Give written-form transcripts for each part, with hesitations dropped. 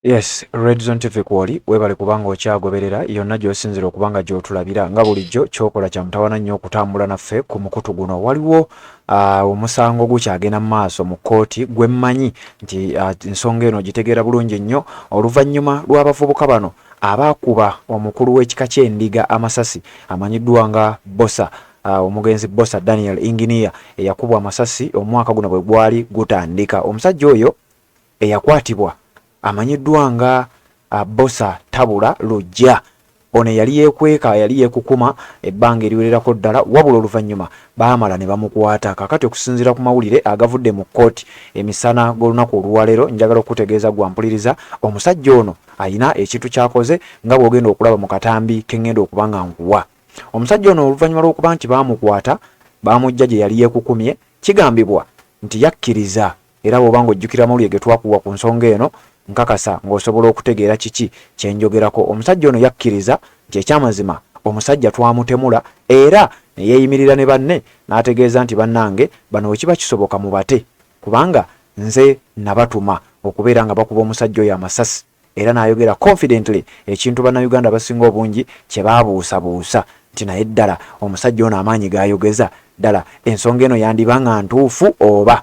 Yes, Red Zone TV kwoli webale kubanga okyagoberera yonna gy'osinzira okubanga gy'otulabira nga bulijjo ky'okola kya mutawaana nnyo okutambula naffe ku mukutu guno. Waliwo omusango gukyagenda mu maaso mu kkooti gwe mmanyi nti ensonga eno gitegeera bulungi nnyo oluvannyuma lw'abavubuka bano abaakuba omukulu w'ekika ky'endiga amasasi amanyiddwa nga Bossa. Omugenzi Bossa Daniel Engineer eyakubwa amasasi omwaka guno bwe gwali gutandika. Omusajja oyo eyakwatibwa amanyiddwa nga Bossa Tabula Lujja. Ono yali yeekweka, yali yeekukuma ebbanga eriwererako ddala, wabula oluvannyuma baamala ne bamukwata. Kakati okusinziira ku mawulire agavudde mu kkooti emisana g'olunaku olwaleero, njagala okutegeeza gwampuliriza omusajja ono ayina ekintu ky'akoze nga bw'ogenda okulaba mu katambi ke ŋŋenda okuba nga nkuwa. Omusajja ono oluvannyuma lw'okuba nti baamukwata baamujja gye yali yeekukumye, kigambibwa nti yakkiriza, era bw'oba ng'ojjukira amawulire ge twakuwa ku nsonga eno nkakasa ng'osobola okutegeera kiki kye njogerako. Omusajja ono yakkiriza nti ekyamazima omusajja twamutemula, era ne yeeyimirira ne banne n'ategeeza nti bannange bano bwe kiba kisoboka mubate, kubanga nze nabatuma okubeera nga bakuba omusajja oyo amasasi. Era n'ayogera confidently ekintu bannayuganda basinga obungi kye baabuusabuusa nti naye ddala omusajja ono amaanyi g'ayogeza ddala ensonga eno yandiba nga ntuufu oba.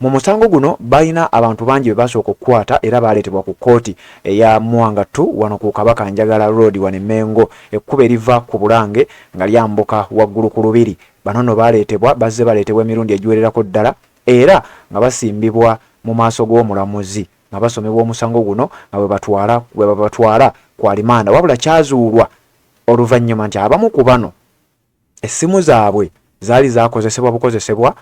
Mu musango guno balina abantu bangi be basooka okukwata era baaleetebwa ku kkooti eya Muwanga 2 wano ku Kabaka Njagala Road wano e Mengo, ekkubo eriva ku Bulange nga lyambuka waggulu ku Lubiri. Bano nno bazze baleetebwa emirundi egiwererako ddala era nga basimbibwa mu maaso g'omulamuzi nga basomebwa omusango guno nga bwe babatwala ku alimanda. Wabula kyazuulwa oluvannyuma nti abamu ku bano essimu zaabwe zaali zaakozesebwa bukozesebwa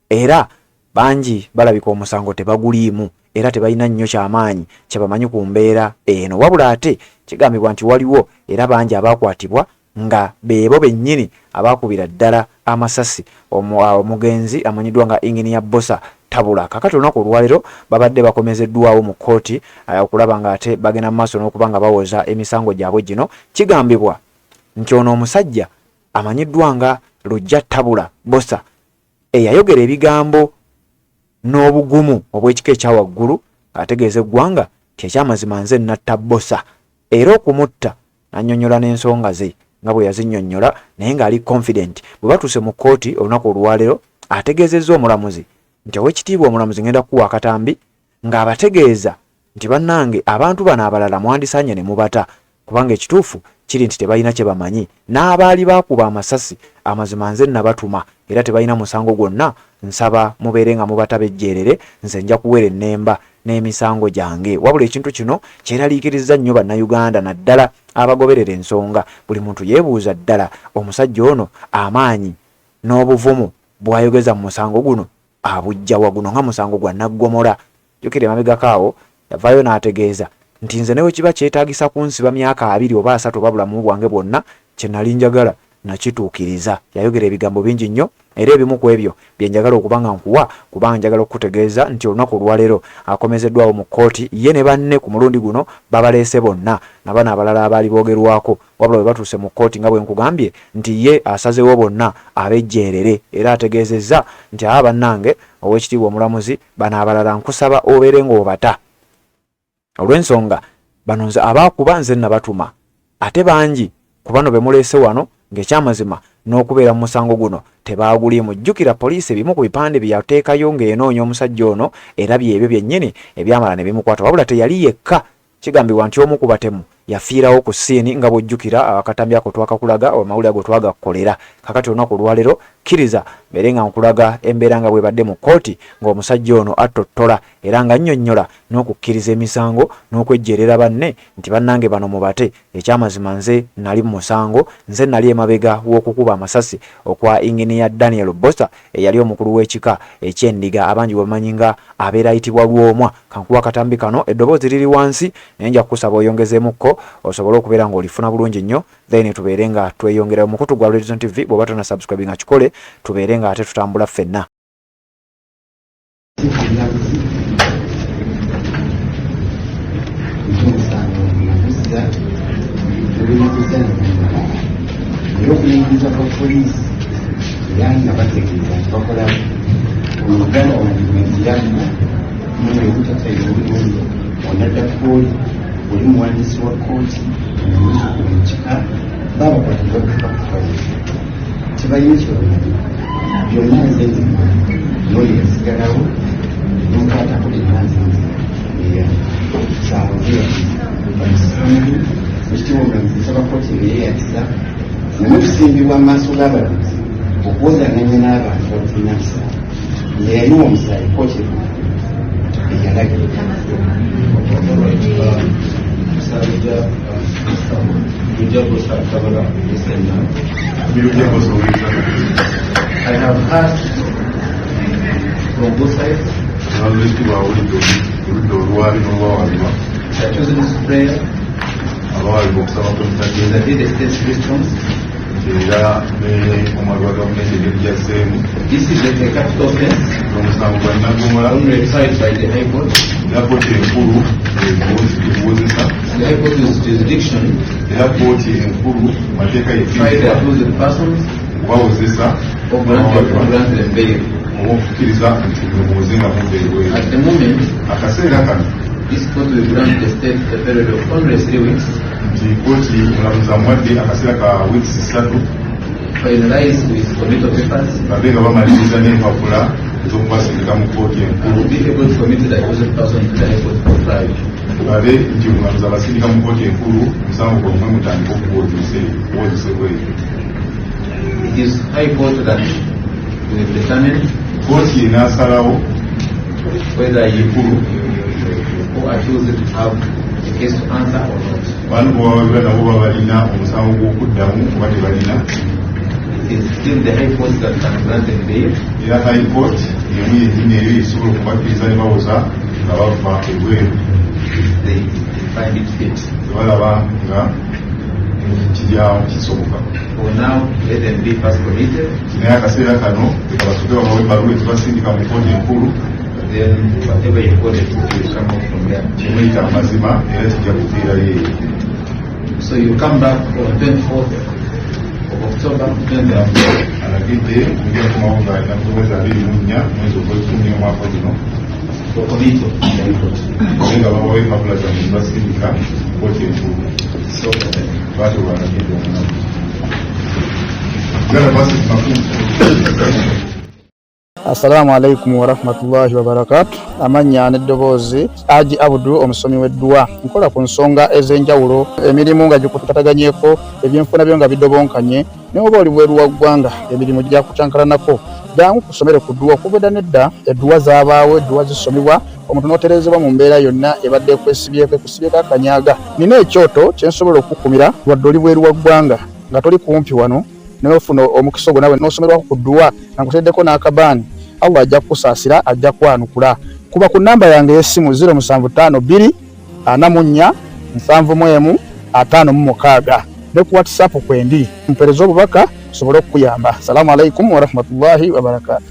era bangi balabika omusango tebaguliimu era tebalina nnyo kyamaanyi kye bamanyi ku mbeera eno. Wabula ate kigambibwa nti waliwo era bangi abaakwatibwa nga beebo bennyini abaakubira ddala amasasi omugenzi amanyiddwa nga Engineer Bossa Tabula. Kakati olunaku olwaleero babadde bakomezeddwawo mu kkooti okulaba nga ate bagenda mu maaso n'okuba nga bawoza emisango gyabwe gino. Kigambibwa nti ono omusajja amanyiddwa nga Lujja Tabula Bossa eyayogera ebigambo n'obugumu obw'ekika ekyawaggulu ategeeza eggwanga nti ekyamazima nze natta Bossa, era okumutta n'annyonnyola n'ensonga ze nga bwe yazinnyonnyola, naye ng'ali confident. Bwe batuuse mu kkooti olunaku olwaleero ategeezezza omulamuzi nti ow'ekitiibwa omulamuzi ngenda kuwa akatambi ng'abategeeza nti bannange abantu bano abalala mwandisaanye ne mubata, kubanga ekituufu kiri nti tebalina kye bamanyi. N'abaali baakuba amasasi amazima nze nabatuma era tebalina musango gwonna. Nsaba mubeere nga mubata bejjeerere, nze nja kuweera ennemba n'emisango gyange. Wabula ekintu kino kyeraliikirizza nnyo bannayuganda naddala abagoberera ensonga. Buli muntu yeebuuza ddala omusajja ono amaanyi n'obuvumu bw'ayogeza mu musango guno abujja wa guno nga musango gwa Naggomola. Jjukira emabegako awo yavaayo n'ategeeza nti nze newe kiba kyetaagisa kunsiba myaka 2 oba 3 oba bulamu bwange bwonna kye nali njagala nakituukiriza. Yayogera ebigambo bingi nnyo era ebimu ku ebyo bye njagala okuba nga nkuwa kubanga njagala okukutegeeza nti olunaku olwaleero akomezeddwawo mu kkooti ye ne banne ku mulundi guno babaleese bonna na bano abalala abaali boogerwako. Wabula bwe batuuse mu kkooti nga bwe nkugambye nti ye asazeewo bonna abejjeerere era ategeezezza nti bannange ow'ekitiibwa omulamuzi bano abalala nkusaba obeere ng'obata olw'ensonga bano nze abaakuba nze nabatuma, ate bangi ku bano be muleese wano ng'ekyamazima n'okubeera mu musango guno tebaaguliimu. Jjukira poliisi ebimu ku bipande bye yateekayo ng'enoonya omusajja ono era byebyo byennyini ebyamala ne bimukwata. Wabula teyali yekka, kigambibwa nti omu ku batemu yafiirawo ku ssiini nga bw'ojjukira akatambi ako twakakulaga amawulire ago twagakolera. Kakati olunaku olwaleero kkiriza mbeere nga nkulaga embeera nga bwebadde mu kkooti ng'omusajja ono attottola era nga nnyonnyola n'okukkiriza emisango n'okwejjeerera banne nti bannange bano mubate. Ekyamazima nze nali mu musango, nze nali emabega w'okukuba amasasi okwa Engineer Daniel Bossa eyali omukulu w'ekika eky'endiga abangi bamanyi nga abeera ayitibwa Lwomwa. Kankuwa akatambi kano eddoboozi liri wansi naye nja kukusaba oyongezeemukko osobole okubeera ng'olifuna bulungi nnyo, then tubeere nga tweyongera mu mukutu gwa Red Zone TV. Bw'oba tonna subscribe nga kikole tubeere nga ate tutambula ffenna. Okuyingiza kwa poliisi era nga bategeeza nti bakola oluganda wandimenzi yamma nobutafaire bulungi onadda kooli oli muwandiisi wa kooti omukika baabakwati bakufalisa kibalina kyolina byonna nzenzimu n'oyo yasigalawo n'okwatako enanzinzi eya saamuzeya bamusangi ekitiwonganiza sabakooti ebyeyakisa nemutusimbibwa mu maaso g'abalunzi okuwozanganya n'abantu batina kisaa nga yaliwo omusaayi kooti eyalagira I have heard from both sides. I chose this prayer. I did a state response. This is a capital offense decided by the High Court. The High Court is jurisdiction. Tried the accused persons or granted bail. At the moment, this court will grant the state a period of only 3 weeks. Finalize with committal papers. And be able to commit the accused person to the High Court for trial. It is High Court that will determine whether you who accused to have a case to answer or not. It is still the High Court that can grant them bail. The High Court they find it fit. For now, let them be first committed. Then whatever you call it will come out from there. So you come back on 24th of October 2024. For committal. So Assalamu alaikum wa rahmatullahi wa barakatuh. Amanya n'eddoboozi Haji Abdu omusomi w'edduwa. Nkola ku nsonga ez'enjawulo, emirimu nga gikutataganyeko, ebyenfuna byo nga bidobonkanye, ne oba oli bweru wa ggwanga emirimu gya kutankalanako. Jangu kusomere ku dduwa kubeda nedda edduwa zaabaawo, edduwa zisomebwa omuntu n'oterezebwa mu mbeera yonna ebadde kwesibyeko ekusibyeko akanyaaga. Nina ekyoto kye nsobola okukumira wadde oli bweru wa ggwanga nga toli kumpi wano n'ofuna omukisa ogwo nawe n'osomerwako ku dduwa nga nkuteddeko n'akabaani. Allah ajja kukusaasira, ajja kwanukula. Kuba ku namba yange y'essimu 0752 44 71 56 ne ku WhatsApp kwendi mpereza obubaka sobole okuyamba. Assalamu alaikum wa rahmatullahi wa barakatuh.